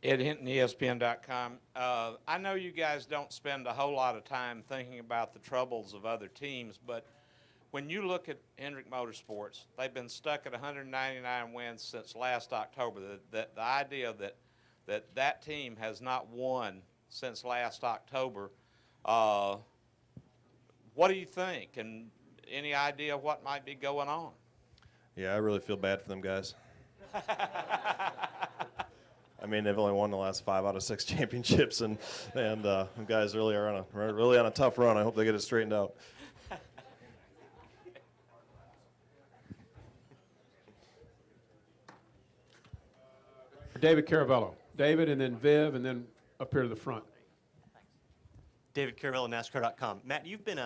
Ed Hinton, ESPN.com. I know you guys don't spend a whole lot of time thinking about the troubles of other teams, but when you look at Hendrick Motorsports, they've been stuck at 199 wins since last October. The idea that team has not won since last October, uh, what do you think? And any idea what might be going on? Yeah, I really feel bad for them guys. I mean, they've only won the last 5 out of 6 championships, and the guys really are on a tough run. I hope they get it straightened out. David Caravello. David, and then Viv, and then up here to the front. David Caravello, NASCAR.com. Matt, you've been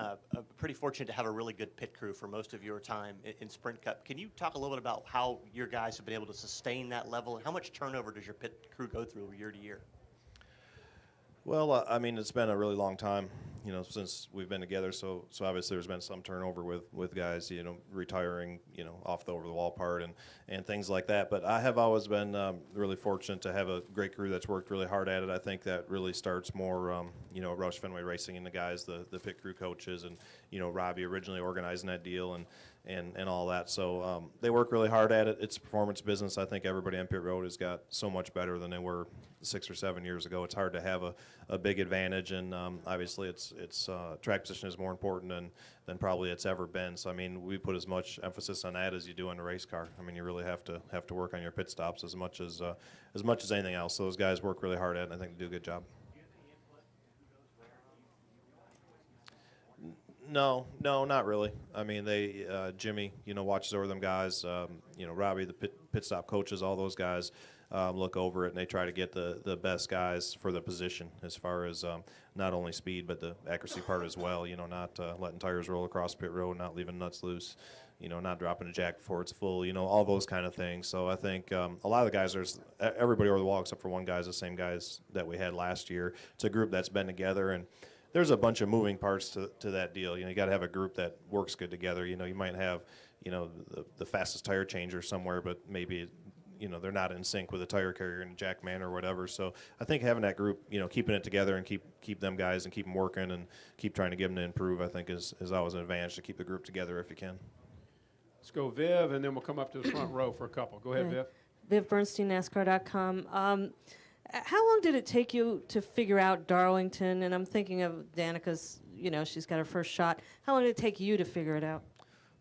pretty fortunate to have a really good pit crew for most of your time in Sprint Cup. Can you talk a little bit about how your guys have been able to sustain that level, and how much turnover does your pit crew go through year to year? Well, I mean, it's been a really long time, since we've been together. So obviously there's been some turnover with guys, retiring, off the over-the-wall part and things like that. But I have always been really fortunate to have a great crew that's worked really hard at it. I think that really starts more, Roush Fenway Racing and the guys, the pit crew coaches, and Robbie originally organizing that deal and all that. So they work really hard at it. It's a performance business. I think everybody on pit road has got so much better than they were 6 or 7 years ago. It's hard to have a big advantage, and obviously it's track position is more important than probably it's ever been. So I mean, we put as much emphasis on that as you do on a race car. I mean, you really have to work on your pit stops as much as anything else. So those guys work really hard at it, and I think they do a good job. No, not really. I mean, Jimmy, watches over them guys. Robbie, the pit stop coaches, all those guys look over it, and they try to get the best guys for the position as far as not only speed but the accuracy part as well. Not letting tires roll across pit road, not leaving nuts loose, not dropping a jack before it's full, all those kind of things. So I think a lot of the guys, everybody over the wall except for one guy is the same guys that we had last year. It's a group that's been together, and there's a bunch of moving parts to that deal. You got to have a group that works good together. You might have, the fastest tire changer somewhere, but maybe, they're not in sync with a tire carrier and a jack man or whatever. So I think having that group, keeping it together and keep them guys and keep them working and keep trying to get them to improve, I think is always an advantage to keep the group together if you can. Let's go Viv, and then we'll come up to the front row for a couple. Go ahead, Viv. Viv Bernstein, NASCAR.com. How long did it take you to figure out Darlington? And I'm thinking of Danica's, she's got her first shot. How long did it take you to figure it out?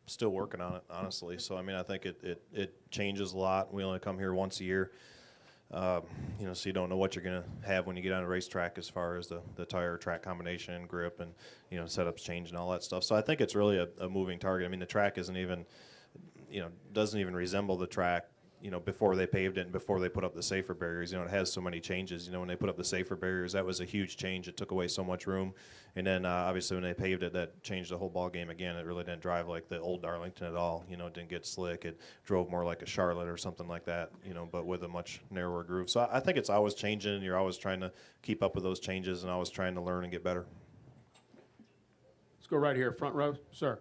Still working on it, honestly. So, I mean, I think it changes a lot. We only come here once a year, so you don't know what you're going to have when you get on a racetrack as far as the tire track combination and grip and, setups change and all that stuff. So I think it's really a moving target. I mean, the track isn't even, doesn't even resemble the track before they paved it and before they put up the safer barriers. It has so many changes. When they put up the safer barriers, that was a huge change. It took away so much room. And then obviously when they paved it, that changed the whole ball game again. It really didn't drive like the old Darlington at all. It didn't get slick. It drove more like a Charlotte or something like that, but with a much narrower groove. So I think it's always changing, and you're always trying to keep up with those changes and always trying to learn and get better. Let's go right here, front row. Sir,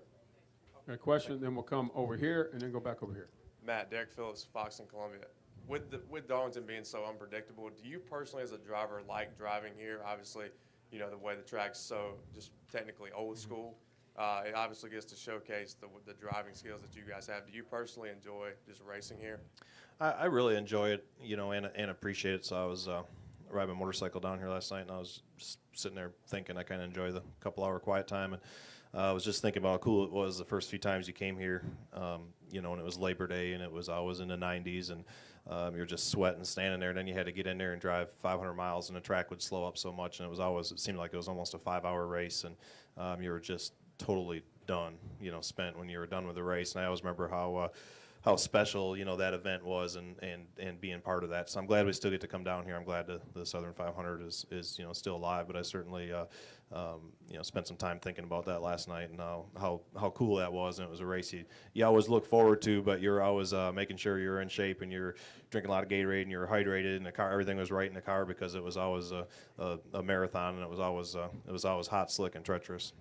got a question, then we'll come over here and then go back over here. Matt, Derek Phillips, Fox in Columbia. With Darlington being so unpredictable, do you personally as a driver like driving here? Obviously, the way the track's so just technically old school. It obviously gets to showcase the driving skills that you guys have. Do you personally enjoy just racing here? I really enjoy it, and appreciate it. So I was riding a motorcycle down here last night, and I was just sitting there thinking I kind of enjoy the couple-hour quiet time. And I was just thinking about how cool it was the first few times you came here, and it was Labor Day, and it was always in the 90s, and you were just sweating standing there, and then you had to get in there and drive 500 miles, and the track would slow up so much, and it seemed like it was almost a 5-hour race, and you were just totally done, spent when you were done with the race. And I always remember how special that event was and being part of that. So I'm glad we still get to come down here. I'm glad the Southern 500 is still alive. But I certainly spent some time thinking about that last night and how cool that was. And it was a race you always look forward to, but you're always making sure you're in shape and you're drinking a lot of Gatorade and you're hydrated and the car, everything was right in the car because it was always a marathon, and it was always hot, slick, and treacherous.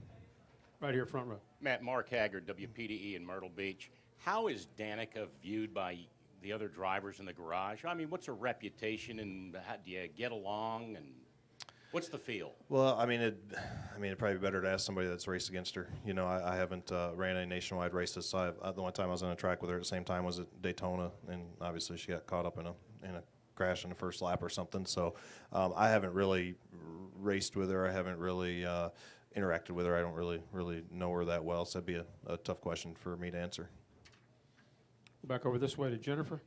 Right here, front row. Mark Haggard, WPDE in Myrtle Beach. How is Danica viewed by the other drivers in the garage? I mean, what's a reputation, and how do you get along, and what's the feel? Well, I mean, it'd probably be better to ask somebody that's raced against her. You know, I haven't ran any nationwide races, so the one time I was on a track with her at the same time was at Daytona, and obviously she got caught up in a crash in the first lap or something. So I haven't really raced with her. I haven't really interacted with her. I don't really know her that well, so that'd be a tough question for me to answer. Back over this way to Jennifer.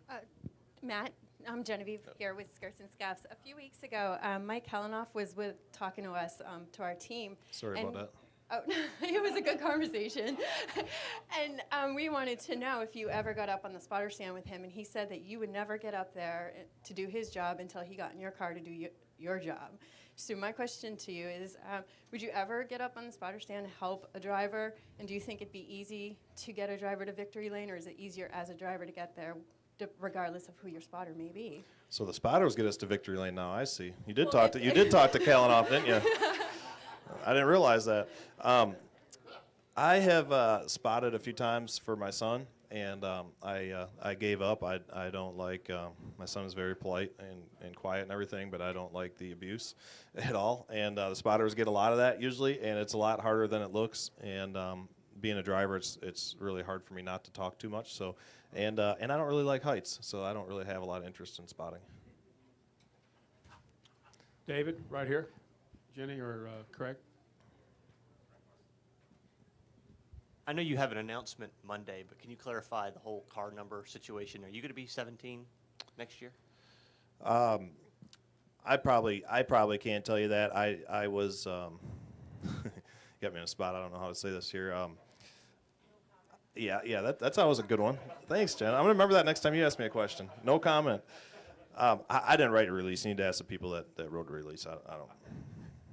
Matt, I'm Genevieve here with Skirts and Scuffs. A few weeks ago, Mike Helenoff was talking to us, to our team. Sorry about that. Oh, it was a good conversation. And we wanted to know if you ever got up on the spotter stand with him, and he said that you would never get up there to do his job until he got in your car to do your job. So my question to you is, would you ever get up on the spotter stand and help a driver? And do you think it'd be easy to get a driver to victory lane, or is it easier as a driver to get there, regardless of who your spotter may be? So the spotters get us to victory lane now. I see. You did talk to Kalanoff, didn't you? I didn't realize that. I have spotted a few times for my son, and I gave up. I don't like. My son is very polite and quiet and everything, but I don't like the abuse at all. And the spotters get a lot of that usually, and it's a lot harder than it looks. And being a driver, it's really hard for me not to talk too much. So, and I don't really like heights, so I don't really have a lot of interest in spotting. David, right here. Jenny or Craig? I know you have an announcement Monday, but can you clarify the whole car number situation? Are you going to be 17 next year? I probably can't tell you that. I was got me in a spot. I don't know how to say this here. Yeah, that's always a good one. Thanks, Jen. I'm gonna remember that next time you ask me a question. No comment. I didn't write a release. You need to ask the people that wrote the release. I don't.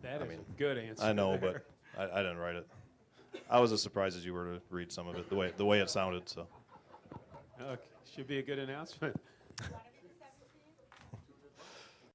That is a good answer. I know, but I didn't write it. I was as surprised as you were to read some of it, the way it sounded. So. Okay. Should be a good announcement.